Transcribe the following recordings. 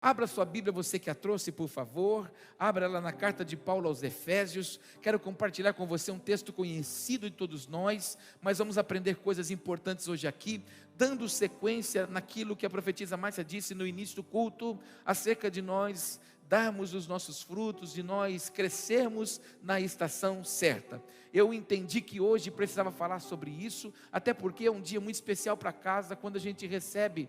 Abra sua Bíblia, você que a trouxe, por favor. Abra ela na carta de Paulo aos Efésios. Quero compartilhar com você um texto conhecido de todos nós, mas vamos aprender coisas importantes hoje aqui, dando sequência naquilo que a profetisa Márcia disse no início do culto, acerca de nós darmos os nossos frutos, de nós crescermos na estação certa. Eu entendi que hoje precisava falar sobre isso, até porque é um dia muito especial para casa, quando a gente recebe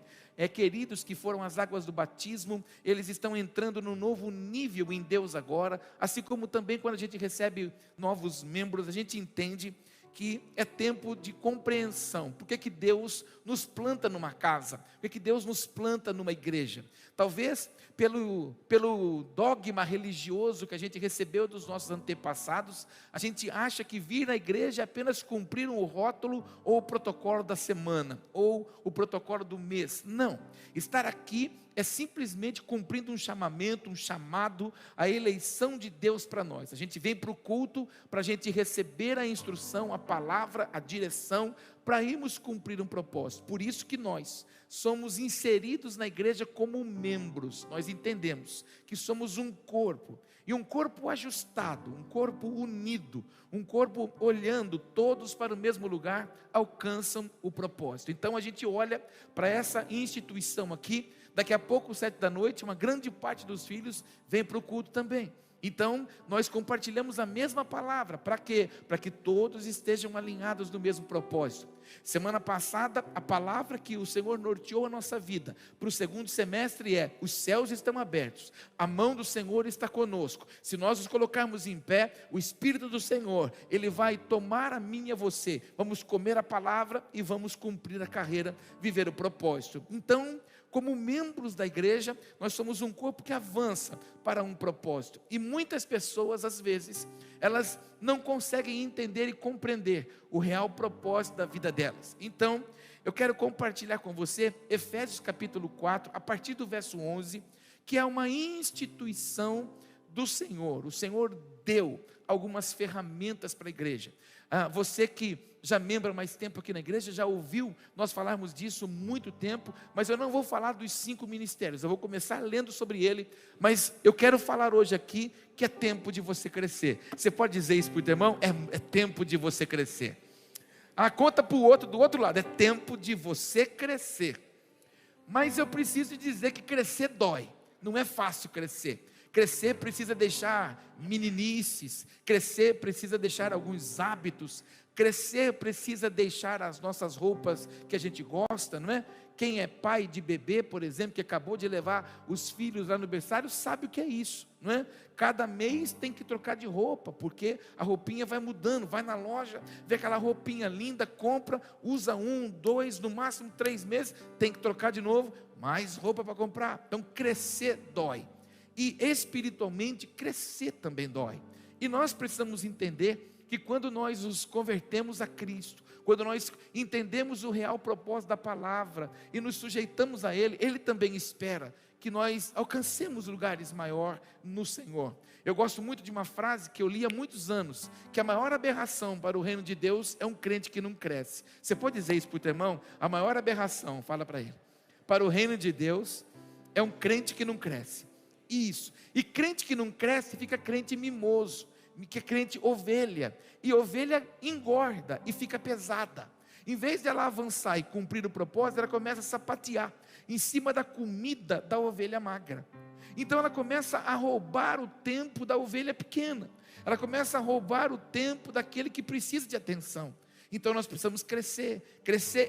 queridos que foram às águas do batismo, eles estão entrando num novo nível em Deus agora, assim como também quando a gente recebe novos membros, a gente entende que é tempo de compreensão. Por que Deus nos planta numa casa? Por que Deus nos planta numa igreja? Talvez pelo dogma religioso que a gente recebeu dos nossos antepassados, a gente acha que vir na igreja é apenas cumprir um rótulo ou o protocolo da semana, ou o protocolo do mês. Não, estar aqui é simplesmente cumprindo um chamamento, um chamado, a eleição de Deus para nós. A gente vem para o culto para a gente receber a instrução, a palavra, a direção, para irmos cumprir um propósito. Por isso que nós somos inseridos na igreja como membros. Nós entendemos que somos um corpo, e um corpo ajustado, um corpo unido, um corpo olhando todos para o mesmo lugar, alcançam o propósito. Então a gente olha para essa instituição aqui. Daqui a pouco, 7 da noite, uma grande parte dos filhos vem para o culto também. Então, nós compartilhamos a mesma palavra. Para quê? Para que todos estejam alinhados no mesmo propósito. Semana passada, a palavra que o Senhor norteou a nossa vida para o segundo semestre é: os céus estão abertos, a mão do Senhor está conosco. Se nós nos colocarmos em pé, o Espírito do Senhor, Ele vai tomar a mim e a você. Vamos comer a palavra e vamos cumprir a carreira, viver o propósito. Então, como membros da igreja, nós somos um corpo que avança para um propósito. E muitas pessoas, às vezes, elas não conseguem entender e compreender o real propósito da vida delas. Então, eu quero compartilhar com você Efésios capítulo 4, a partir do verso 11, que é uma instituição do Senhor. O Senhor deu algumas ferramentas para a igreja. Você que já é membro há mais tempo aqui na igreja, já ouviu nós falarmos disso há muito tempo, mas eu não vou falar dos 5 ministérios, eu vou começar lendo sobre ele, mas eu quero falar hoje aqui que é tempo de você crescer. Você pode dizer isso para o teu irmão? É tempo de você crescer. Conta para o outro, do outro lado, é tempo de você crescer. Mas eu preciso dizer que crescer dói, não é fácil crescer. Crescer precisa deixar meninices, crescer precisa deixar alguns hábitos, crescer precisa deixar as nossas roupas que a gente gosta, não é? Quem é pai de bebê, por exemplo, que acabou de levar os filhos lá no berçário, sabe o que é isso, não é? Cada mês tem que trocar de roupa, porque a roupinha vai mudando, vai na loja, vê aquela roupinha linda, compra, usa 1, 2, no máximo 3 meses, tem que trocar de novo, mais roupa para comprar. Então crescer dói. E espiritualmente crescer também dói. E nós precisamos entender que quando nós nos convertemos a Cristo, quando nós entendemos o real propósito da palavra e nos sujeitamos a Ele, Ele também espera que nós alcancemos lugares maiores no Senhor. Eu gosto muito de uma frase que eu li há muitos anos, que a maior aberração para o reino de Deus é um crente que não cresce. Você pode dizer isso para o teu irmão? A maior aberração, fala para ele, para o reino de Deus é um crente que não cresce. Isso, e crente que não cresce fica crente mimoso, que é crente ovelha, e ovelha engorda e fica pesada. Em vez de ela avançar e cumprir o propósito, ela começa a sapatear em cima da comida da ovelha magra. Então ela começa a roubar o tempo da ovelha pequena, ela começa a roubar o tempo daquele que precisa de atenção. Então nós precisamos crescer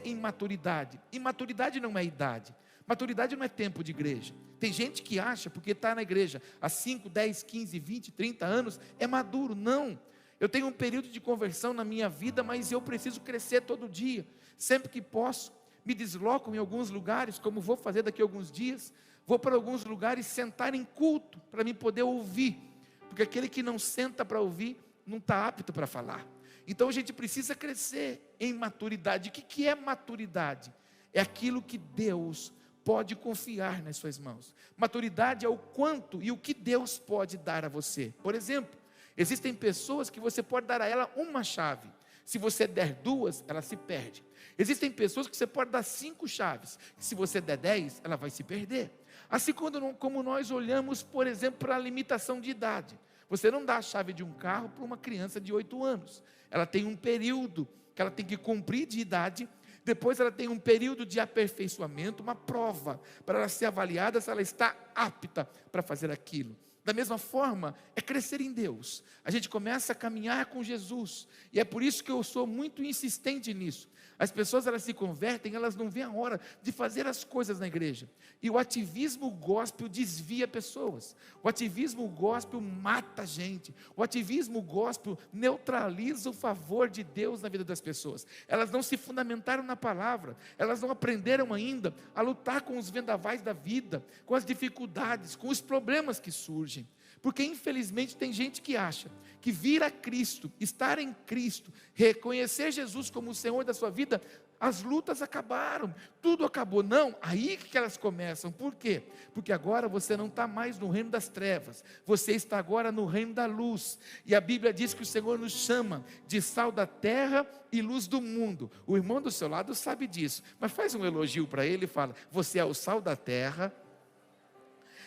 em maturidade. E maturidade não é idade. Maturidade não é tempo de igreja. Tem gente que acha, porque está na igreja há 5, 10, 15, 20, 30 anos, é maduro. Não, eu tenho um período de conversão na minha vida, mas eu preciso crescer todo dia. Sempre que posso, me desloco em alguns lugares, como vou fazer daqui a alguns dias. Vou para alguns lugares sentar em culto, para mim poder ouvir. Porque aquele que não senta para ouvir, não está apto para falar. Então a gente precisa crescer em maturidade. O que é maturidade? É aquilo que Deus pode confiar nas suas mãos. Maturidade é o quanto e o que Deus pode dar a você. Por exemplo, existem pessoas que você pode dar a ela uma chave. Se você der 2, ela se perde. Existem pessoas que você pode dar 5 chaves, se você der 10, ela vai se perder. Assim como nós olhamos, por exemplo, para a limitação de idade. Você não dá a chave de um carro para uma criança de 8 anos. Ela tem um período que ela tem que cumprir de idade. Depois ela tem um período de aperfeiçoamento, uma prova, para ela ser avaliada se ela está apta para fazer aquilo. Da mesma forma, é crescer em Deus. A gente começa a caminhar com Jesus. E é por isso que eu sou muito insistente nisso. As pessoas, elas se convertem, elas não veem a hora de fazer as coisas na igreja. E o ativismo gospel desvia pessoas. O ativismo gospel mata a gente. O ativismo gospel neutraliza o favor de Deus na vida das pessoas. Elas não se fundamentaram na palavra. Elas não aprenderam ainda a lutar com os vendavais da vida, com as dificuldades, com os problemas que surgem. Porque infelizmente tem gente que acha que vir a Cristo, estar em Cristo, reconhecer Jesus como o Senhor da sua vida, as lutas acabaram, tudo acabou. Não, aí que elas começam. Por quê? Porque agora você não está mais no reino das trevas, você está agora no reino da luz. E a Bíblia diz que o Senhor nos chama de sal da terra e luz do mundo. O irmão do seu lado sabe disso, mas faz um elogio para ele e fala: você é o sal da terra.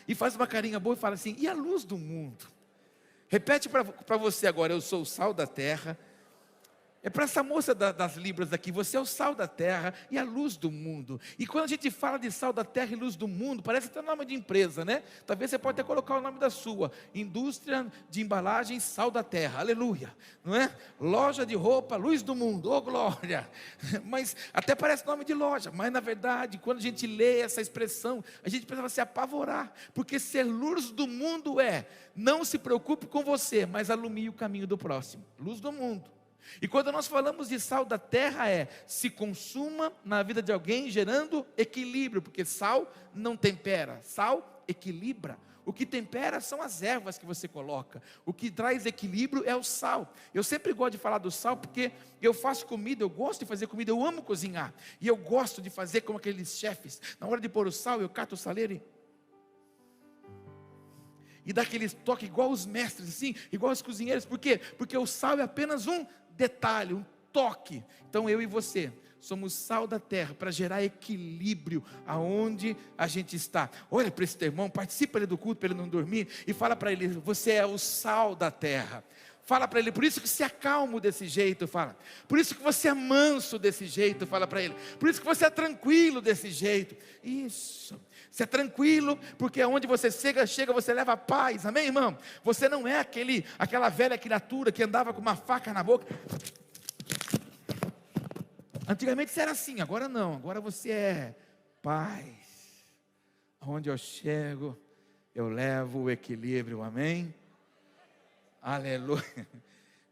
E faz uma carinha boa e fala assim: e a luz do mundo? Repete para você agora: eu sou o sal da terra. É para essa moça das libras aqui: você é o sal da terra e a luz do mundo. E quando a gente fala de sal da terra e luz do mundo, parece até nome de empresa, né? Talvez você pode até colocar o nome da sua: indústria de embalagens sal da terra, aleluia, não é? Loja de roupa, luz do mundo, oh glória. Mas até parece nome de loja, mas na verdade, quando a gente lê essa expressão, a gente precisa se apavorar, porque ser luz do mundo não se preocupe com você, mas alumie o caminho do próximo. Luz do mundo. E quando nós falamos de sal da terra, se consuma na vida de alguém, gerando equilíbrio, porque sal não tempera, sal equilibra. O que tempera são as ervas que você coloca. O que traz equilíbrio é o sal. Eu sempre gosto de falar do sal porque eu faço comida, eu gosto de fazer comida, eu amo cozinhar. E eu gosto de fazer como aqueles chefes. Na hora de pôr o sal, eu cato o saleiro e dá aquele toque igual os mestres, assim, igual os cozinheiros. Por quê? Porque o sal é apenas um detalhe, um toque. Então eu e você somos sal da terra para gerar equilíbrio aonde a gente está. Olha para esse teu irmão, participa ele do culto para ele não dormir e fala para ele: você é o sal da terra. Fala para ele: por isso que você é calmo desse jeito, fala. Por isso que você é manso desse jeito, fala para ele. Por isso que você é tranquilo desse jeito. Isso. Você é tranquilo, porque aonde você chega, você leva paz, amém, irmão? Você não é aquela velha criatura que andava com uma faca na boca. Antigamente você era assim, agora não, agora você é paz. Aonde eu chego, eu levo o equilíbrio, amém? Aleluia.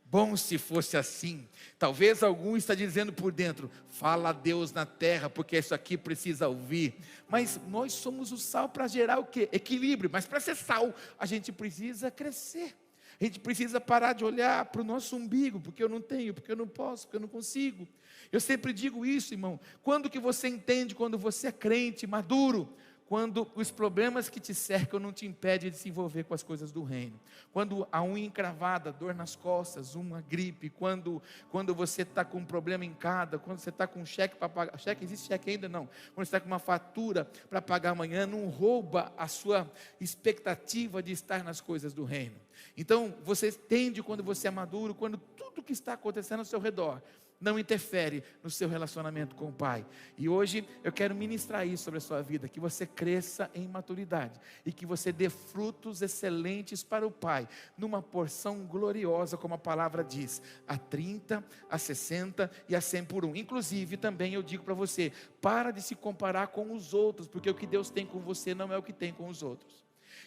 Bom se fosse assim. Talvez algum está dizendo por dentro: fala a Deus na terra, porque isso aqui precisa ouvir. Mas nós somos o sal para gerar o quê? Equilíbrio. Mas para ser sal, a gente precisa crescer. A gente precisa parar de olhar para o nosso umbigo, porque eu não tenho, porque eu não posso, porque eu não consigo. Eu sempre digo isso, irmão. Quando que você entende? Quando você é crente, maduro. Quando os problemas que te cercam não te impedem de se envolver com as coisas do reino. Quando a unha encravada, dor nas costas, uma gripe. Quando você está com um problema em casa. Quando você está com um cheque para pagar. Cheque, existe cheque ainda? Não. Quando você está com uma fatura para pagar amanhã, não rouba a sua expectativa de estar nas coisas do reino. Então, você entende quando você é maduro, quando tudo que está acontecendo ao seu redor não interfere no seu relacionamento com o Pai. E hoje eu quero ministrar isso sobre a sua vida, que você cresça em maturidade e que você dê frutos excelentes para o Pai, numa porção gloriosa, como a palavra diz, a 30, a 60 e a 100 por 1. Inclusive também eu digo para você: para de se comparar com os outros, porque o que Deus tem com você não é o que tem com os outros.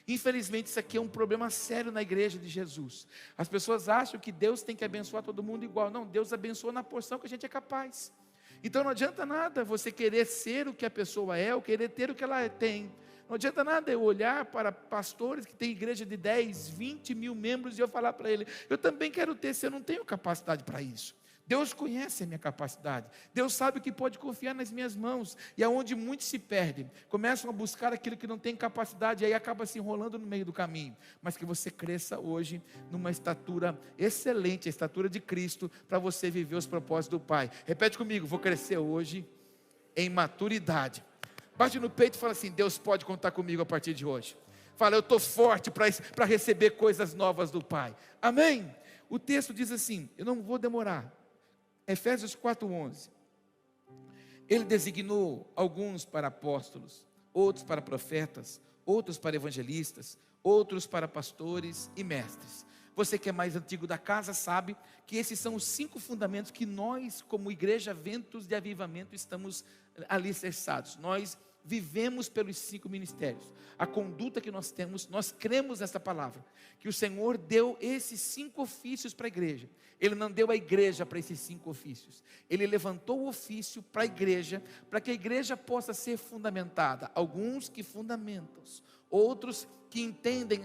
Infelizmente isso aqui é um problema sério na igreja de Jesus. As pessoas acham que Deus tem que abençoar todo mundo igual. Não, Deus abençoa na porção que a gente é capaz. Então não adianta nada você querer ser o que a pessoa é, ou querer ter o que ela tem. Não adianta nada eu olhar para pastores que têm igreja de 10, 20 mil membros e eu falar para ele: eu também quero ter, se eu não tenho capacidade para isso. Deus conhece a minha capacidade. Deus sabe que pode confiar nas minhas mãos. E aonde muitos se perdem, começam a buscar aquilo que não tem capacidade, e aí acaba se enrolando no meio do caminho. Mas que você cresça hoje numa estatura excelente, a estatura de Cristo, para você viver os propósitos do Pai. Repete comigo: vou crescer hoje em maturidade. Bate no peito e fala assim: Deus pode contar comigo a partir de hoje. Fala: eu estou forte para receber coisas novas do Pai. Amém? O texto diz assim, eu não vou demorar. Efésios 4:11. Ele designou alguns para apóstolos, outros para profetas, outros para evangelistas, outros para pastores e mestres. Você que é mais antigo da casa sabe que esses são os 5 fundamentos que nós, como Igreja Ventos de Avivamento, estamos alicerçados. Nós vivemos pelos 5 ministérios. A conduta que nós temos, nós cremos nessa palavra, que o Senhor deu esses 5 ofícios para a igreja. Ele não deu a igreja para esses 5 ofícios. Ele levantou o ofício para a igreja, para que a igreja possa ser fundamentada. Alguns que fundamentam, outros que entendem,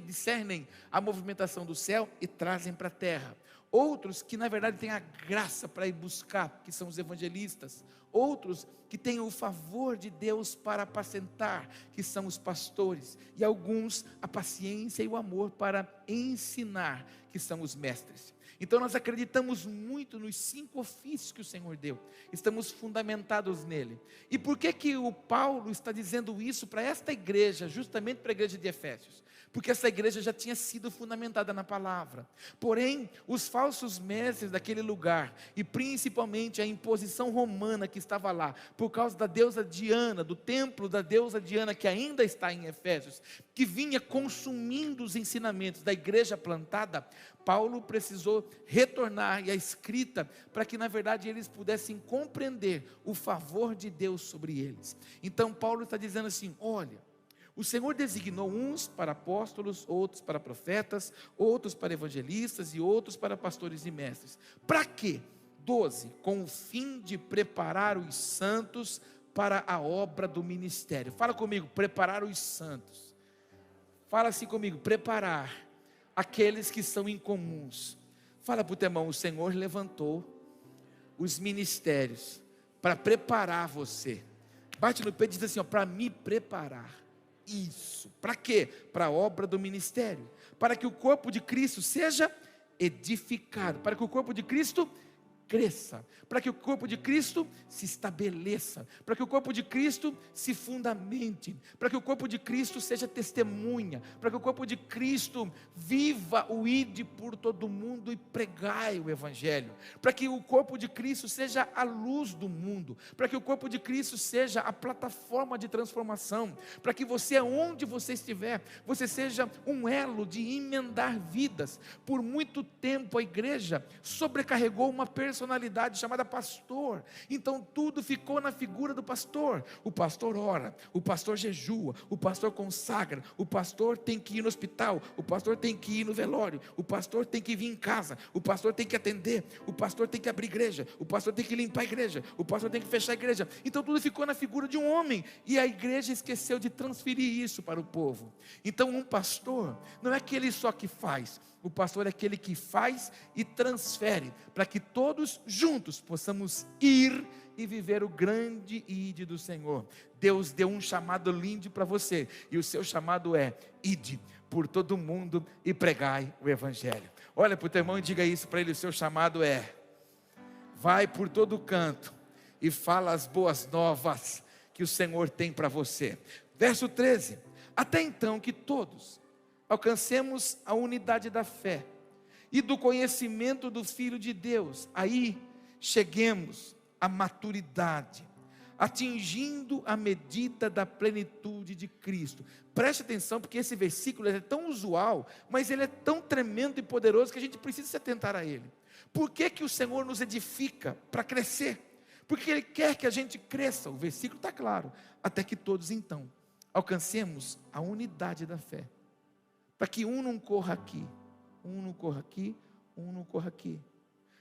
discernem a movimentação do céu e trazem para a terra. Outros que na verdade têm a graça para ir buscar, que são os evangelistas. Outros que têm o favor de Deus para apacentar, que são os pastores. E alguns a paciência e o amor para ensinar, que são os mestres. Então nós acreditamos muito nos 5 ofícios que o Senhor deu. Estamos fundamentados nele. E por que o Paulo está dizendo isso para esta igreja, justamente para a igreja de Efésios? Porque essa igreja já tinha sido fundamentada na palavra. Porém, os falsos mestres daquele lugar, e principalmente a imposição romana que estava lá, por causa da deusa Diana, do templo da deusa Diana, que ainda está em Efésios, que vinha consumindo os ensinamentos da igreja plantada, Paulo precisou retornar e a escrita, para que na verdade eles pudessem compreender o favor de Deus sobre eles. Então Paulo está dizendo assim: olha, o Senhor designou uns para apóstolos, outros para profetas, outros para evangelistas e outros para pastores e mestres. Para quê? 12, com o fim de preparar os santos para a obra do ministério. Fala comigo: preparar os santos. Fala assim comigo: preparar aqueles que são incomuns. Fala para o teu irmão: o Senhor levantou os ministérios para preparar você. Bate no peito e diz assim: para me preparar. Isso, para quê? Para a obra do ministério, para que o corpo de Cristo seja edificado, para que o corpo de Cristo cresça, para que o corpo de Cristo se estabeleça, para que o corpo de Cristo se fundamente, para que o corpo de Cristo seja testemunha, para que o corpo de Cristo viva o ide por todo mundo e pregai o evangelho, para que o corpo de Cristo seja a luz do mundo, para que o corpo de Cristo seja a plataforma de transformação, para que você, onde você estiver, você seja um elo de emendar vidas. Por muito tempo a igreja sobrecarregou uma personalidade chamada pastor, então tudo ficou na figura do pastor. O pastor ora, o pastor jejua, o pastor consagra, o pastor tem que ir no hospital, o pastor tem que ir no velório, o pastor tem que vir em casa, o pastor tem que atender, o pastor tem que abrir igreja, o pastor tem que limpar a igreja, o pastor tem que fechar a igreja. Então tudo ficou na figura de um homem, e a igreja esqueceu de transferir isso para o povo. Então um pastor não é aquele só que faz, o pastor é aquele que faz e transfere, para que todos juntos possamos ir e viver o grande ide do Senhor. Deus deu um chamado lindo para você, e o seu chamado é: ide por todo mundo e pregai o evangelho. Olha para o teu irmão e diga isso para ele: o seu chamado é: vai por todo canto e fala as boas novas que o Senhor tem para você. Verso 13: até então que todos alcancemos a unidade da fé e do conhecimento do Filho de Deus, aí cheguemos à maturidade, atingindo a medida da plenitude de Cristo. Preste atenção, porque esse versículo é tão usual, mas ele é tão tremendo e poderoso que a gente precisa se atentar a ele. Por que que o Senhor nos edifica? Para crescer, porque Ele quer que a gente cresça. O versículo está claro: até que todos então alcancemos a unidade da fé, para que um não corra aqui, um não corra aqui, um não corra aqui,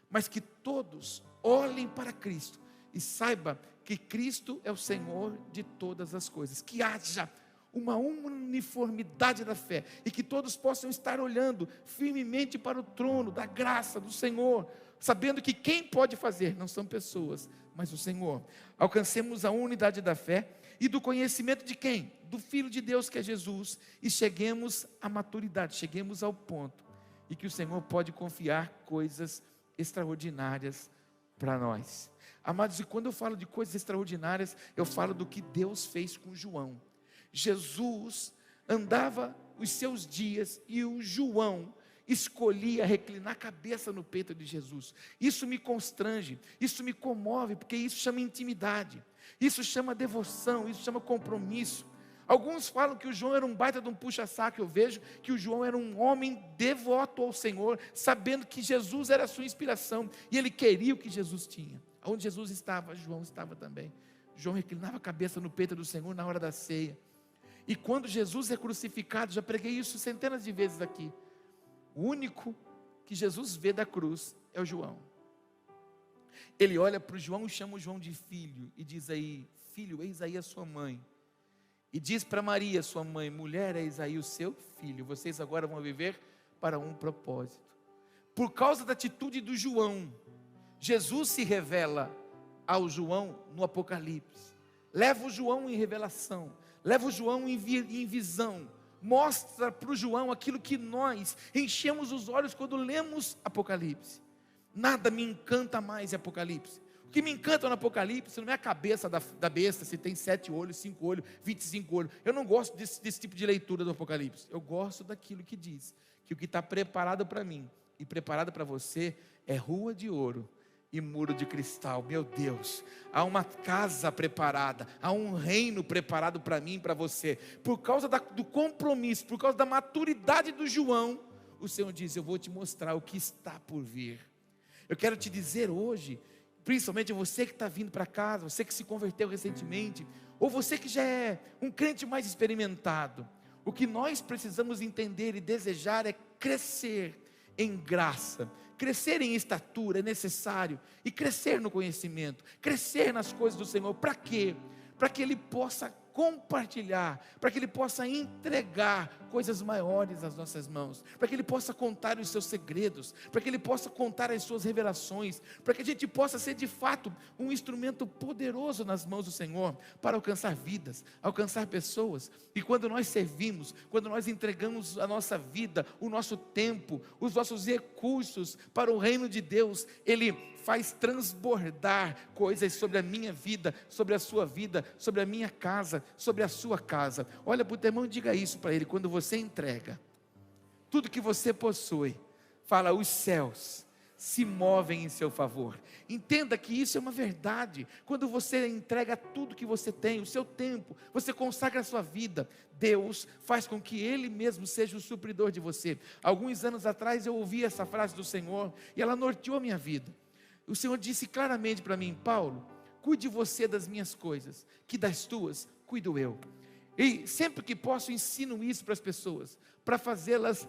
mas que todos olhem para Cristo e saibam que Cristo é o Senhor de todas as coisas. Que haja uma uniformidade da fé, e que todos possam estar olhando firmemente para o trono da graça do Senhor, sabendo que quem pode fazer não são pessoas, mas o Senhor. Alcancemos a unidade da fé e do conhecimento de quem? Do Filho de Deus, que é Jesus, e cheguemos à maturidade, cheguemos ao ponto e que o Senhor pode confiar coisas extraordinárias para nós. Amados, e quando eu falo de coisas extraordinárias, eu falo do que Deus fez com João. Jesus andava os seus dias e o João escolhia reclinar a cabeça no peito de Jesus. Isso me constrange, isso me comove, porque isso chama intimidade, isso chama devoção, isso chama compromisso. Alguns falam que o João era um baita de um puxa-saco. Eu vejo que o João era um homem devoto ao Senhor, sabendo que Jesus era a sua inspiração, e ele queria o que Jesus tinha. Onde Jesus estava, João estava também. João reclinava a cabeça no peito do Senhor na hora da ceia. E quando Jesus é crucificado, já preguei isso centenas de vezes aqui, o único que Jesus vê da cruz é o João. Ele olha para o João e chama o João de filho, e diz aí: filho, eis aí a sua mãe. E diz para Maria, sua mãe: mulher, eis aí o seu filho. Vocês agora vão viver para um propósito. Por causa da atitude do João, Jesus se revela ao João no Apocalipse. Leva o João em revelação, leva o João em visão, mostra para o João aquilo que nós enchemos os olhos quando lemos Apocalipse. Nada me encanta mais em Apocalipse. O que me encanta no Apocalipse não é a cabeça da besta, se tem 7 olhos, 5 olhos, 25 olhos. Eu não gosto desse tipo de leitura do Apocalipse. Eu gosto daquilo que diz que o que está preparado para mim e preparado para você é rua de ouro e muro de cristal. Meu Deus, há uma casa preparada, há um reino preparado para mim e para você. Por causa do compromisso, por causa da maturidade do João, o Senhor diz: eu vou te mostrar o que está por vir. Eu quero te dizer hoje, principalmente você que está vindo para casa, você que se converteu recentemente, ou você que já é um crente mais experimentado, o que nós precisamos entender e desejar é crescer em graça, crescer em estatura, é necessário, e crescer no conhecimento, crescer nas coisas do Senhor. Para quê? Para que Ele possa compartilhar, para que Ele possa entregar coisas maiores nas nossas mãos, para que Ele possa contar os seus segredos, para que Ele possa contar as suas revelações, para que a gente possa ser de fato um instrumento poderoso nas mãos do Senhor, para alcançar vidas, alcançar pessoas. E quando nós servimos, quando nós entregamos a nossa vida, o nosso tempo, os nossos recursos para o reino de Deus, Ele faz transbordar coisas sobre a minha vida, sobre a sua vida, sobre a minha casa, sobre a sua casa. Olha para o teu irmão e diga isso para ele: quando você entrega tudo que você possui, fala, os céus se movem em seu favor. Entenda que isso é uma verdade. Quando você entrega tudo que você tem, o seu tempo, você consagra a sua vida, Deus faz com que Ele mesmo seja o supridor de você. Alguns anos atrás eu ouvi essa frase do Senhor e ela norteou a minha vida. O Senhor disse claramente para mim: Paulo, cuide você das minhas coisas, que das tuas cuido eu. E sempre que posso ensino isso para as pessoas, para fazê-las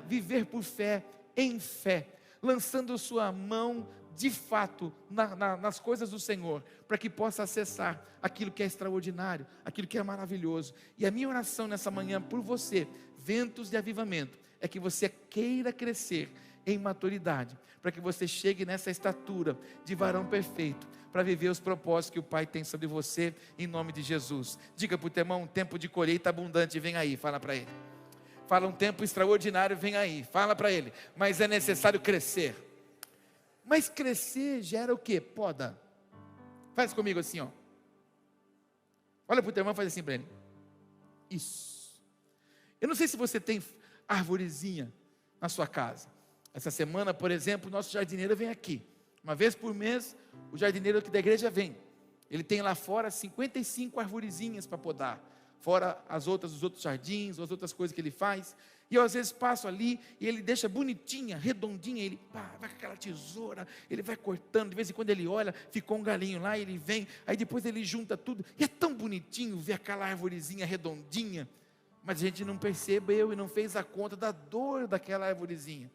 viver por fé, em fé, lançando sua mão de fato nas coisas do Senhor, para que possa acessar aquilo que é extraordinário, aquilo que é maravilhoso. E a minha oração nessa manhã por você, ventos de avivamento, é que você queira crescer em maturidade, para que você chegue nessa estatura de varão perfeito, para viver os propósitos que o Pai tem sobre você, em nome de Jesus. Diga para o teu irmão: um tempo de colheita abundante vem aí. Fala para ele. Fala: um tempo extraordinário vem aí. Fala para ele. Mas é necessário crescer. Mas crescer gera o quê? Poda. Faz comigo assim, ó. Olha para o teu irmão e faz assim para ele. Isso. Eu não sei se você tem arvorezinha na sua casa. Essa semana, por exemplo, o nosso jardineiro vem aqui. Uma vez por mês, o jardineiro aqui da igreja vem. Ele tem lá fora 55 arvorezinhas para podar. Fora os outros jardins, as outras coisas que ele faz. E eu às vezes passo ali e ele deixa bonitinha, redondinha. Ele vai com aquela tesoura, ele vai cortando. De vez em quando ele olha, ficou um galinho lá, ele vem. Aí depois ele junta tudo. E é tão bonitinho ver aquela arvorezinha redondinha. Mas a gente não percebeu e não fez a conta da dor daquela arvorezinha,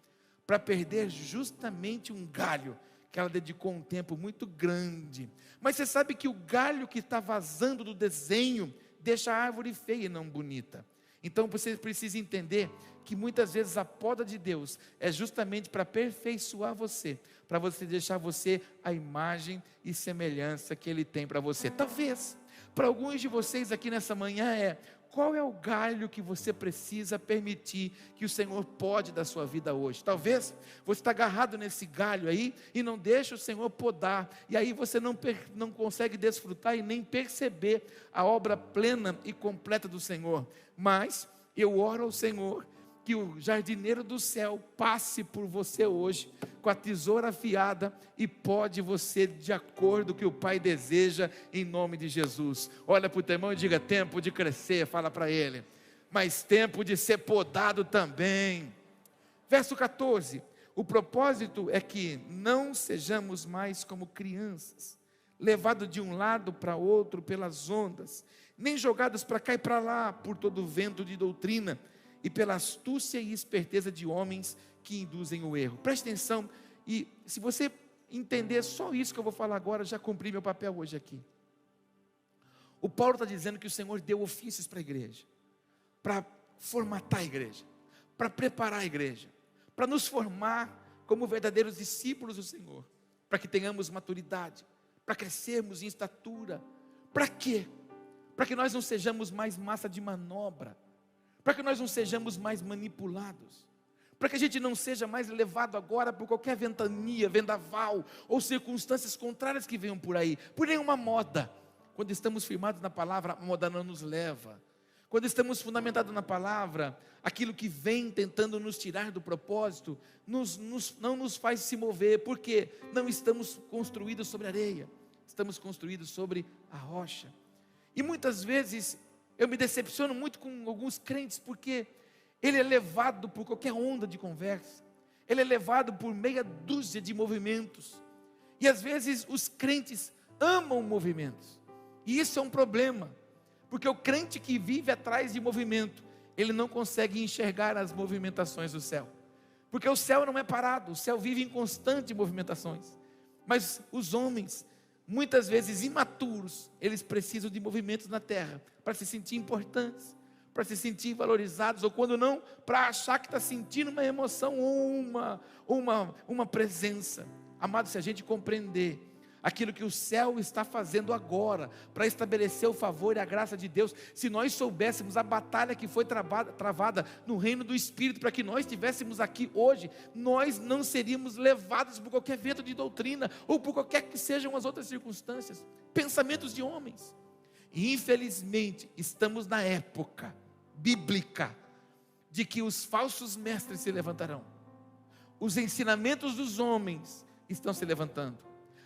para perder justamente um galho que ela dedicou um tempo muito grande. Mas você sabe que o galho que está vazando do desenho deixa a árvore feia e não bonita. Então você precisa entender que muitas vezes a poda de Deus é justamente para aperfeiçoar você, para você deixar você a imagem e semelhança que Ele tem para você. Talvez, para alguns de vocês aqui nessa manhã qual é o galho que você precisa permitir que o Senhor pode da sua vida hoje? Talvez você está agarrado nesse galho aí e não deixa o Senhor podar, e aí você não consegue desfrutar e nem perceber a obra plena e completa do Senhor. Mas eu oro ao Senhor que o jardineiro do céu passe por você hoje com a tesoura afiada e pode você de acordo com o que o Pai deseja, em nome de Jesus. Olha para o teu irmão e diga: tempo de crescer, fala para ele, mas tempo de ser podado também. Verso 14, o propósito é que não sejamos mais como crianças, levados de um lado para outro pelas ondas, nem jogados para cá e para lá por todo o vento de doutrina, e pela astúcia e esperteza de homens que induzem o erro. Preste atenção, e se você entender só isso que eu vou falar agora, já cumpri meu papel hoje aqui. O Paulo está dizendo que o Senhor deu ofícios para a igreja, para formatar a igreja, para preparar a igreja, para nos formar como verdadeiros discípulos do Senhor, para que tenhamos maturidade, para crescermos em estatura. Para quê? Para que nós não sejamos mais massa de manobra, para que nós não sejamos mais manipulados, para que a gente não seja mais levado agora por qualquer ventania, vendaval, ou circunstâncias contrárias que venham por aí, por nenhuma moda. Quando estamos firmados na palavra, a moda não nos leva. Quando estamos fundamentados na palavra, aquilo que vem tentando nos tirar do propósito, não nos faz se mover, porque não estamos construídos sobre areia, estamos construídos sobre a rocha. E muitas vezes eu me decepciono muito com alguns crentes, porque ele é levado por qualquer onda de conversa, ele é levado por meia dúzia de movimentos, e às vezes os crentes amam movimentos, e isso é um problema, porque o crente que vive atrás de movimento, ele não consegue enxergar as movimentações do céu, porque o céu não é parado, o céu vive em constante movimentações, mas os homens, muitas vezes imaturos, eles precisam de movimentos na terra, para se sentir importantes, para se sentir valorizados, ou quando não, para achar que está sentindo uma emoção ou uma presença. Amado, se a gente compreender aquilo que o céu está fazendo agora, para estabelecer o favor e a graça de Deus, se nós soubéssemos a batalha que foi travada no reino do Espírito, para que nós estivéssemos aqui hoje, nós não seríamos levados por qualquer vento de doutrina, ou por qualquer que sejam as outras circunstâncias, pensamentos de homens. E infelizmente estamos na época bíblica de que os falsos mestres se levantarão, os ensinamentos dos homens estão se levantando,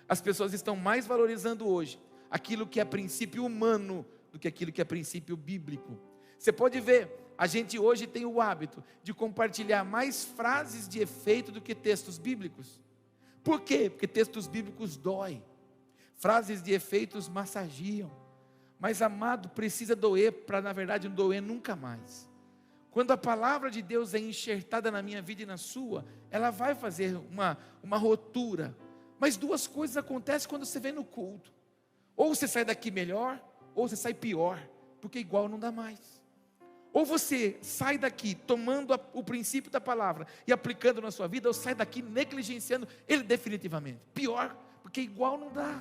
as pessoas estão mais valorizando hoje aquilo que é princípio humano do que aquilo que é princípio bíblico. Você pode ver, a gente hoje tem o hábito de compartilhar mais frases de efeito do que textos bíblicos. Por quê? Porque textos bíblicos doem, frases de efeitos massagiam. Mas amado, precisa doer para na verdade não doer nunca mais. Quando a palavra de Deus é enxertada na minha vida e na sua, ela vai fazer uma rotura. Mas duas coisas acontecem quando você vem no culto: ou você sai daqui melhor, ou você sai pior, porque igual não dá mais. Ou você sai daqui tomando o princípio da palavra e aplicando na sua vida, ou sai daqui negligenciando ele definitivamente. Pior, porque igual não dá.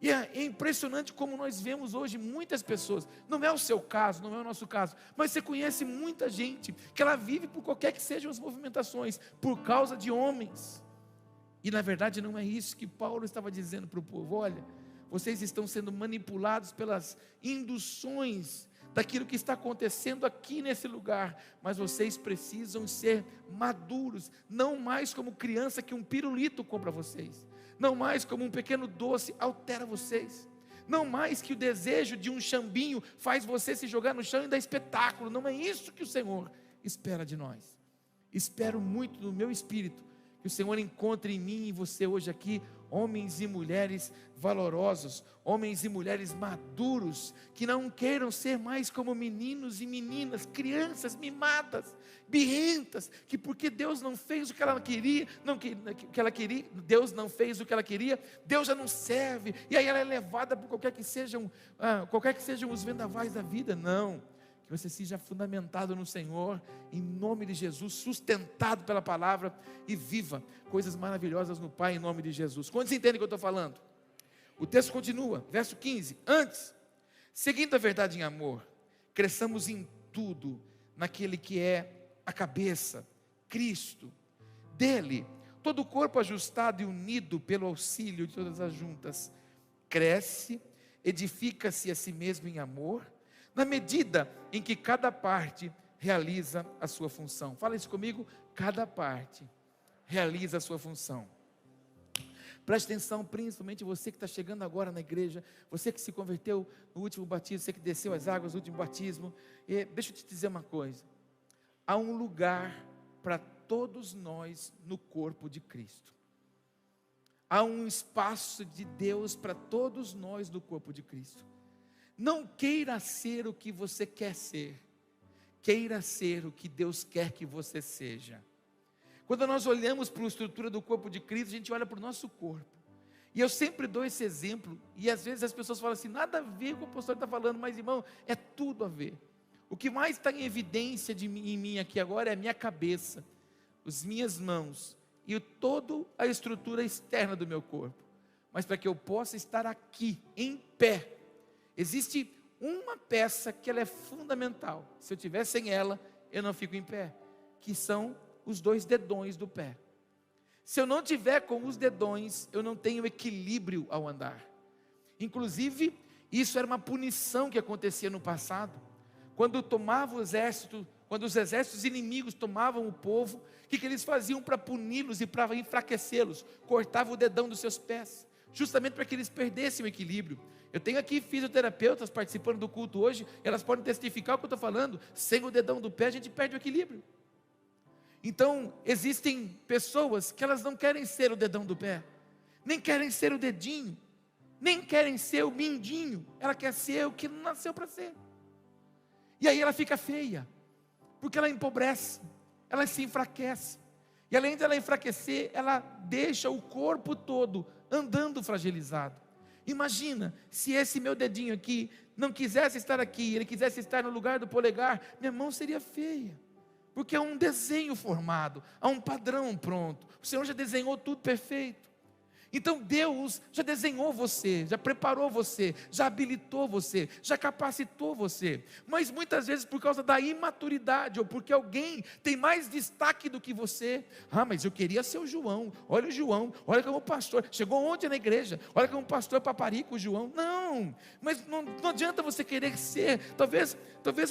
E é impressionante como nós vemos hoje muitas pessoas, não é o seu caso, não é o nosso caso, mas você conhece muita gente que ela vive por qualquer que sejam as movimentações, por causa de homens. E na verdade não é isso que Paulo estava dizendo para o povo: olha, vocês estão sendo manipulados pelas induções daquilo que está acontecendo aqui nesse lugar, mas vocês precisam ser maduros, não mais como criança que um pirulito compra vocês, não mais como um pequeno doce altera vocês, não mais que o desejo de um chambinho faz você se jogar no chão e dar espetáculo. Não é isso que o Senhor espera de nós. Espero muito no meu espírito que o Senhor encontre em mim e você hoje aqui homens e mulheres valorosos, homens e mulheres maduros, que não queiram ser mais como meninos e meninas, crianças mimadas, birrentas, que porque Deus não fez o que ela queria, Deus não fez o que ela queria, Deus já não serve, e aí ela é levada por qualquer que sejam os vendavais da vida. Não, que você seja fundamentado no Senhor, em nome de Jesus, sustentado pela palavra, e viva coisas maravilhosas no Pai, em nome de Jesus. Quantos entendem o que eu estou falando? O texto continua, verso 15: antes, seguindo a verdade em amor, cresçamos em tudo, naquele que é a cabeça, Cristo. Dele, todo o corpo ajustado e unido pelo auxílio de todas as juntas, cresce, edifica-se a si mesmo em amor, na medida em que cada parte realiza a sua função. Fala isso comigo: cada parte realiza a sua função. Preste atenção, principalmente você que está chegando agora na igreja, você que se converteu no último batismo, você que desceu as águas no último batismo. Deixa eu te dizer uma coisa: há um lugar para todos nós no corpo de Cristo. Há um espaço de Deus para todos nós no corpo de Cristo. Não queira ser o que você quer ser, queira ser o que Deus quer que você seja. Quando nós olhamos para a estrutura do corpo de Cristo, a gente olha para o nosso corpo. E eu sempre dou esse exemplo, e às vezes as pessoas falam assim: nada a ver com o que o pastor está falando, mas irmão, é tudo a ver. O que mais está em evidência em mim aqui agora é a minha cabeça, as minhas mãos e toda a estrutura externa do meu corpo. Mas para que eu possa estar aqui, em pé, existe uma peça que ela é fundamental. Se eu tiver sem ela, eu não fico em pé, que são os 2 dedões do pé. Se eu não tiver com os dedões, eu não tenho equilíbrio ao andar. Inclusive, isso era uma punição que acontecia no passado. Quando tomava o exército, quando os exércitos inimigos tomavam o povo, o que eles faziam para puni-los e para enfraquecê-los? Cortavam o dedão dos seus pés, justamente para que eles perdessem o equilíbrio. Eu tenho aqui fisioterapeutas participando do culto hoje, elas podem testificar o que eu estou falando. Sem o dedão do pé a gente perde o equilíbrio. Então existem pessoas que elas não querem ser o dedão do pé, nem querem ser o dedinho, nem querem ser o mindinho. Ela quer ser o que não nasceu para ser. E aí ela fica feia, porque ela empobrece, ela se enfraquece. E além de ela enfraquecer, ela deixa o corpo todo andando fragilizado. Imagina, se esse meu dedinho aqui não quisesse estar aqui, ele quisesse estar no lugar do polegar, minha mão seria feia. Porque há um desenho formado, há um padrão pronto. O Senhor já desenhou tudo perfeito. Então Deus já desenhou você, já preparou você, já habilitou você, já capacitou você. Mas muitas vezes por causa da imaturidade, ou porque alguém tem mais destaque do que você. Mas eu queria ser o João. Olha o João, olha como pastor. Chegou ontem na igreja, olha como pastor paparico o João. Não, mas não adianta você querer ser. Talvez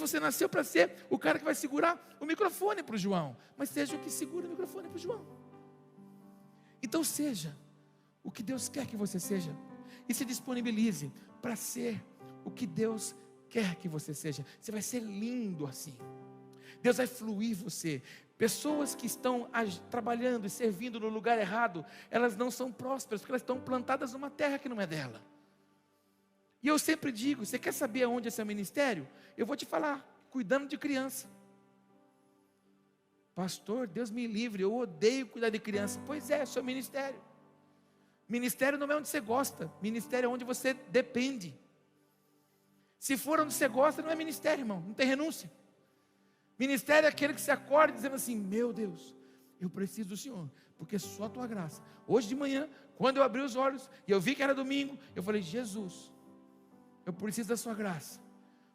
você nasceu para ser o cara que vai segurar o microfone para o João. Mas seja o que segura o microfone para o João. Então seja o que Deus quer que você seja, e se disponibilize para ser o que Deus quer que você seja. Você vai ser lindo assim. Deus vai fluir você. Pessoas que estão trabalhando e servindo no lugar errado, elas não são prósperas, porque elas estão plantadas numa terra que não é dela. E eu sempre digo: você quer saber aonde é seu ministério? Eu vou te falar: cuidando de criança. Pastor, Deus me livre, eu odeio cuidar de criança. Pois é seu ministério. Ministério não é onde você gosta, ministério é onde você depende. Se for onde você gosta, não é ministério, irmão, não tem renúncia. Ministério é aquele que você acorda dizendo assim: meu Deus, eu preciso do Senhor, porque só a tua graça. Hoje de manhã, quando eu abri os olhos e eu vi que era domingo, eu falei: Jesus, eu preciso da sua graça,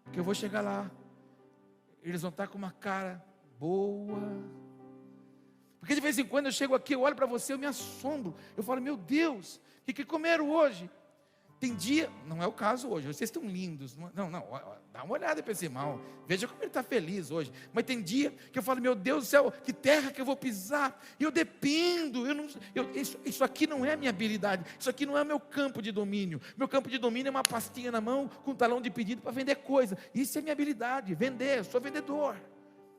porque eu vou chegar lá, eles vão estar com uma cara boa. Porque de vez em quando eu chego aqui, eu olho para você, eu me assombro. Eu falo: meu Deus, o que comeram hoje? Tem dia, não é o caso hoje, vocês estão lindos. Não, dá uma olhada para esse irmão, veja como ele está feliz hoje. Mas tem dia que eu falo: meu Deus do céu, que terra que eu vou pisar? Eu dependo, isso aqui não é a minha habilidade, isso aqui não é o meu campo de domínio. Meu campo de domínio é uma pastinha na mão, com um talão de pedido para vender coisa. Isso é minha habilidade, vender, eu sou vendedor.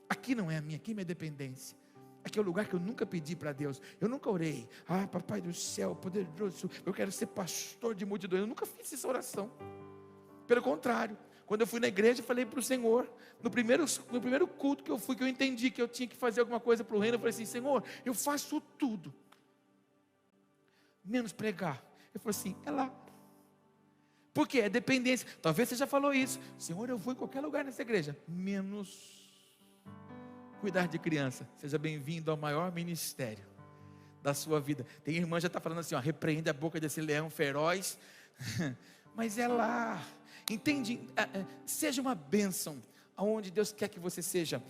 Aqui não é a minha, aqui é minha dependência. Aqui é o lugar que eu nunca pedi para Deus. Eu nunca orei: papai do céu, poderoso, eu quero ser pastor de multidão. Eu nunca fiz essa oração. Pelo contrário, quando eu fui na igreja, eu falei para o Senhor, no primeiro culto que eu fui, que eu entendi que eu tinha que fazer alguma coisa para o reino, eu falei assim: Senhor, eu faço tudo, menos pregar. Eu falei assim: é lá. Por quê? É dependência. Talvez você já falou isso. Senhor, eu vou em qualquer lugar nessa igreja, menos cuidar de criança. Seja bem-vindo ao maior ministério da sua vida. Tem irmã que já está falando assim, ó, repreende a boca desse leão feroz. Mas é lá. Entende? Seja uma bênção aonde Deus quer que você seja.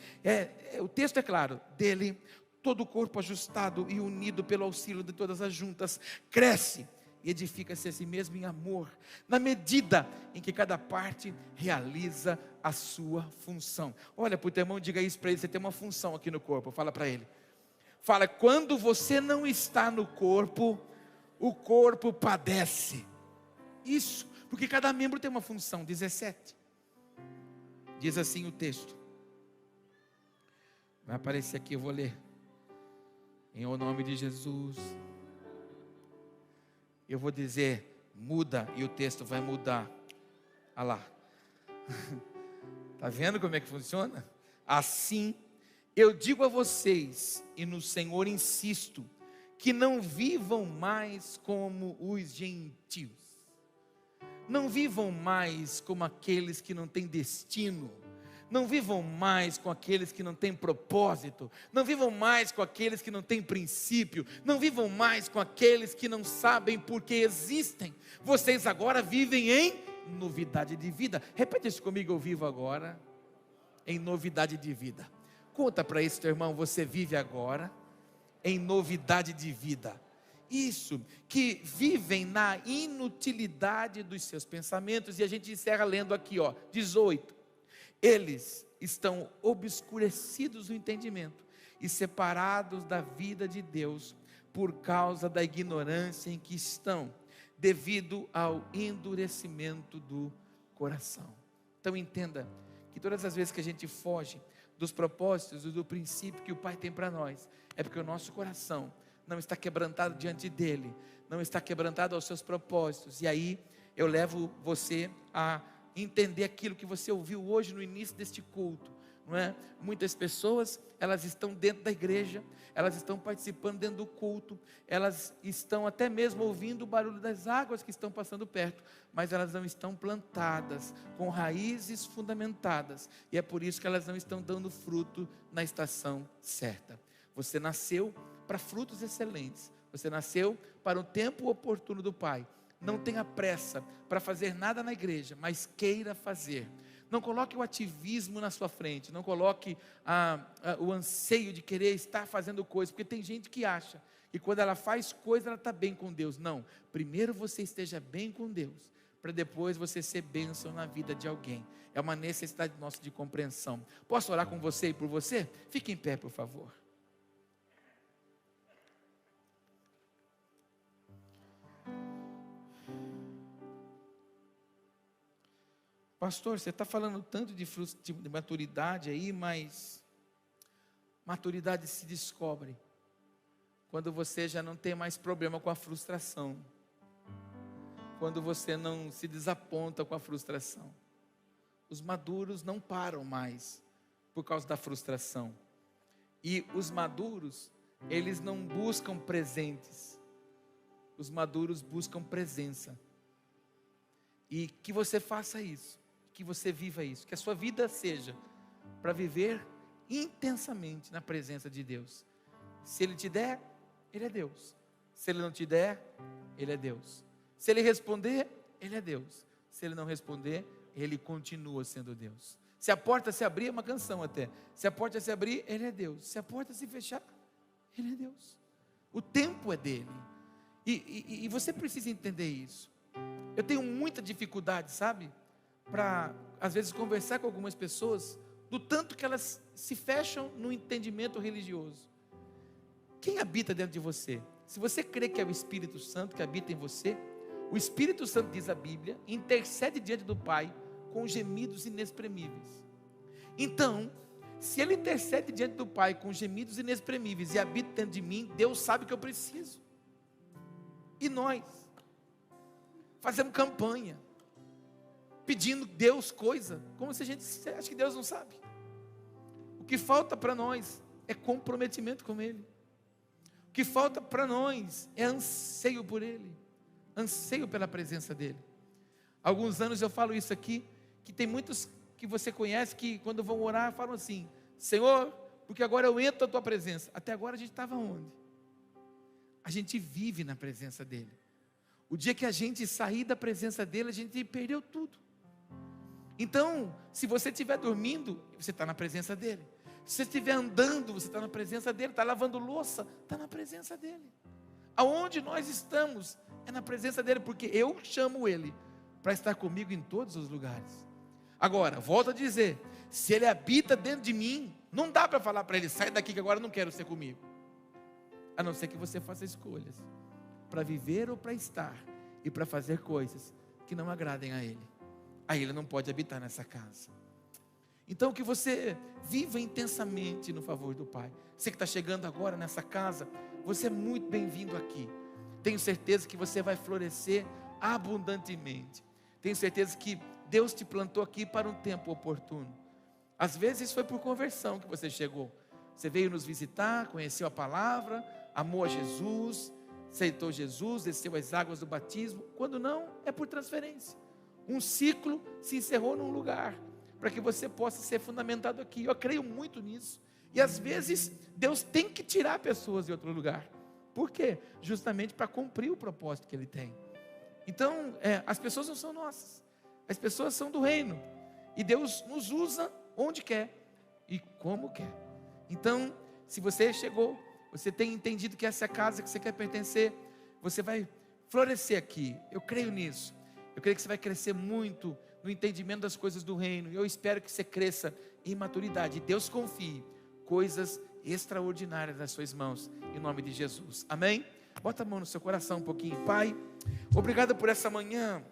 O texto é claro. Dele, todo o corpo ajustado e unido pelo auxílio de todas as juntas, cresce e edifica-se a si mesmo em amor, na medida em que cada parte realiza a sua função. Olha para o teu irmão e diga isso para ele: você tem uma função aqui no corpo. Fala para ele. Fala, quando você não está no corpo, o corpo padece. Isso, porque cada membro tem uma função. 17. Diz assim o texto. Vai aparecer aqui, eu vou ler. Em o nome de Jesus. Eu vou dizer, muda, e o texto vai mudar. Olha lá. Está vendo como é que funciona? Assim, eu digo a vocês, e no Senhor insisto, que não vivam mais como os gentios. Não vivam mais como aqueles que não têm destino. Não vivam mais com aqueles que não têm propósito. Não vivam mais com aqueles que não têm princípio. Não vivam mais com aqueles que não sabem por que existem. Vocês agora vivem em novidade de vida. Repete isso comigo: eu vivo agora em novidade de vida. Conta para esse teu irmão: você vive agora em novidade de vida. Isso, que vivem na inutilidade dos seus pensamentos. E a gente encerra lendo aqui, ó, 18. Eles estão obscurecidos no entendimento e separados da vida de Deus por causa da ignorância em que estão, devido ao endurecimento do coração. Então entenda que todas as vezes que a gente foge dos propósitos e do princípio que o Pai tem para nós, é porque o nosso coração não está quebrantado diante dEle, não está quebrantado aos seus propósitos. E aí eu levo você a entender aquilo que você ouviu hoje no início deste culto, não é? Muitas pessoas, elas estão dentro da igreja, elas estão participando dentro do culto, elas estão até mesmo ouvindo o barulho das águas que estão passando perto, mas elas não estão plantadas, com raízes fundamentadas, e é por isso que elas não estão dando fruto na estação certa. Você nasceu para frutos excelentes, você nasceu para o tempo oportuno do Pai. Não tenha pressa para fazer nada na igreja, mas queira fazer. Não coloque o ativismo na sua frente, não coloque o anseio de querer estar fazendo coisas, porque tem gente que acha que quando ela faz coisa, ela está bem com Deus. Não, primeiro você esteja bem com Deus, para depois você ser bênção na vida de alguém. É uma necessidade nossa de compreensão. Posso orar com você e por você? Fique em pé, por favor. Pastor, você está falando tanto de maturidade aí, mas maturidade se descobre quando você já não tem mais problema com a frustração, quando você não se desaponta com a frustração. Os maduros não param mais por causa da frustração. E os maduros, eles não buscam presentes, os maduros buscam presença. E que você faça isso, que você viva isso, que a sua vida seja para viver intensamente na presença de Deus. Se Ele te der, Ele é Deus. Se Ele não te der, Ele é Deus. Se Ele responder, Ele é Deus. Se Ele não responder, Ele continua sendo Deus. Se a porta se abrir, é uma canção até. Se a porta se abrir, Ele é Deus. Se a porta se fechar, Ele é Deus. O tempo é dele. E você precisa entender isso. Eu tenho muita dificuldade, sabe? Para, às vezes, conversar com algumas pessoas, do tanto que elas se fecham no entendimento religioso. Quem habita dentro de você? Se você crê que é o Espírito Santo que habita em você, o Espírito Santo, diz a Bíblia, intercede diante do Pai com gemidos inexprimíveis. Então, se Ele intercede diante do Pai com gemidos inexprimíveis e habita dentro de mim, Deus sabe que eu preciso. E nós fazemos campanha, pedindo Deus coisa, como se a gente acha que Deus não sabe. O que falta para nós é comprometimento com Ele. O que falta para nós é anseio por Ele, anseio pela presença dEle. Há alguns anos eu falo isso aqui, que tem muitos que você conhece que quando vão orar falam assim: Senhor, porque agora eu entro na tua presença. Até agora a gente estava onde? A gente vive na presença dele. O dia que a gente sair da presença dele, a gente perdeu tudo. Então, se você estiver dormindo, você está na presença dele. Se você estiver andando, você está na presença dele. Está lavando louça, está na presença dele. Aonde nós estamos, é na presença dele, porque eu chamo ele para estar comigo em todos os lugares. Agora, volto a dizer, se ele habita dentro de mim, não dá para falar para ele: sai daqui que agora eu não quero ser comigo. A não ser que você faça escolhas para viver ou para estar e para fazer coisas que não agradem a ele. Aí ele não pode habitar nessa casa. Então que você viva intensamente no favor do Pai. Você que está chegando agora nessa casa, você é muito bem-vindo aqui. Tenho certeza que você vai florescer abundantemente. Tenho certeza que Deus te plantou aqui para um tempo oportuno. Às vezes foi por conversão que você chegou. Você veio nos visitar, conheceu a palavra, amou a Jesus, aceitou Jesus, desceu as águas do batismo. Quando não, é por transferência. Um ciclo se encerrou num lugar, para que você possa ser fundamentado aqui. Eu creio muito nisso. E às vezes Deus tem que tirar pessoas de outro lugar. Por quê? Justamente para cumprir o propósito que Ele tem. Então, as pessoas não são nossas. As pessoas são do reino. E Deus nos usa onde quer e como quer. Então, se você chegou, você tem entendido que essa é a casa que você quer pertencer, você vai florescer aqui. Eu creio nisso. Eu creio que você vai crescer muito no entendimento das coisas do reino. E eu espero que você cresça em maturidade. E Deus confie coisas extraordinárias nas suas mãos, em nome de Jesus. Amém? Bota a mão no seu coração um pouquinho. Pai, obrigado por essa manhã,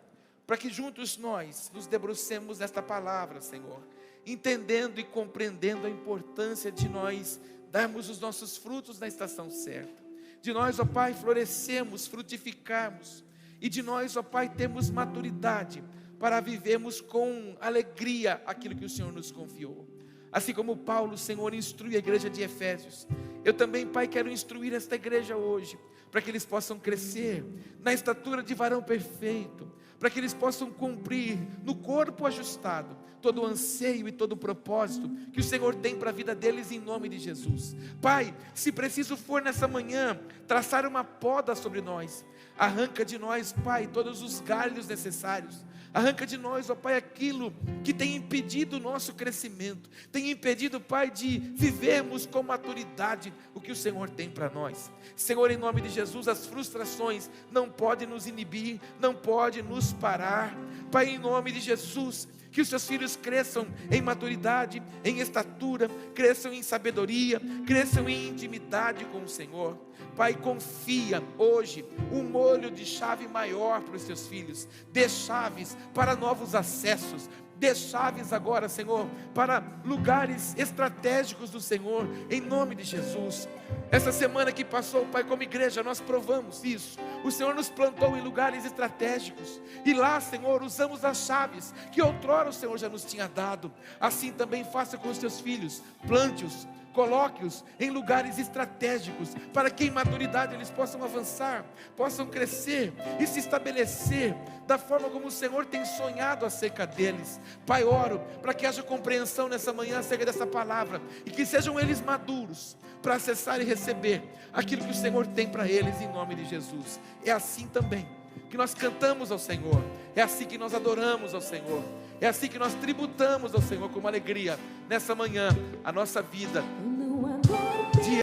para que juntos nós nos debrucemos nesta palavra, Senhor, entendendo e compreendendo a importância de nós darmos os nossos frutos na estação certa, de nós, ó Pai, florescermos, frutificarmos, e de nós, ó Pai, termos maturidade para vivermos com alegria aquilo que o Senhor nos confiou. Assim como Paulo, Senhor, instrui a igreja de Efésios, eu também, Pai, quero instruir esta igreja hoje, para que eles possam crescer na estatura de varão perfeito, para que eles possam cumprir no corpo ajustado todo o anseio e todo o propósito que o Senhor tem para a vida deles, em nome de Jesus. Pai, se preciso for nessa manhã traçar uma poda sobre nós, arranca de nós, Pai, todos os galhos necessários. Arranca de nós, ó Pai, aquilo que tem impedido o nosso crescimento, tem impedido, Pai, de vivermos com maturidade o que o Senhor tem para nós. Senhor, em nome de Jesus, as frustrações não podem nos inibir, não podem nos parar. Pai, em nome de Jesus, que os seus filhos cresçam em maturidade, em estatura, cresçam em sabedoria, cresçam em intimidade com o Senhor. Pai, confia hoje um molho de chave maior para os seus filhos, dê chaves para novos acessos, dê chaves agora, Senhor, para lugares estratégicos do Senhor, em nome de Jesus. Essa semana que passou, Pai, como igreja, nós provamos isso. O Senhor nos plantou em lugares estratégicos, e lá, Senhor, usamos as chaves que outrora o Senhor já nos tinha dado. Assim também faça com os teus filhos, plante-os, coloque-os em lugares estratégicos, para que em maturidade eles possam avançar, possam crescer e se estabelecer da forma como o Senhor tem sonhado acerca deles. Pai, oro para que haja compreensão nessa manhã acerca dessa palavra, e que sejam eles maduros para acessar e receber aquilo que o Senhor tem para eles, em nome de Jesus. É assim também que nós cantamos ao Senhor, é assim que nós adoramos ao Senhor, é assim que nós tributamos ao Senhor com alegria nessa manhã a nossa vida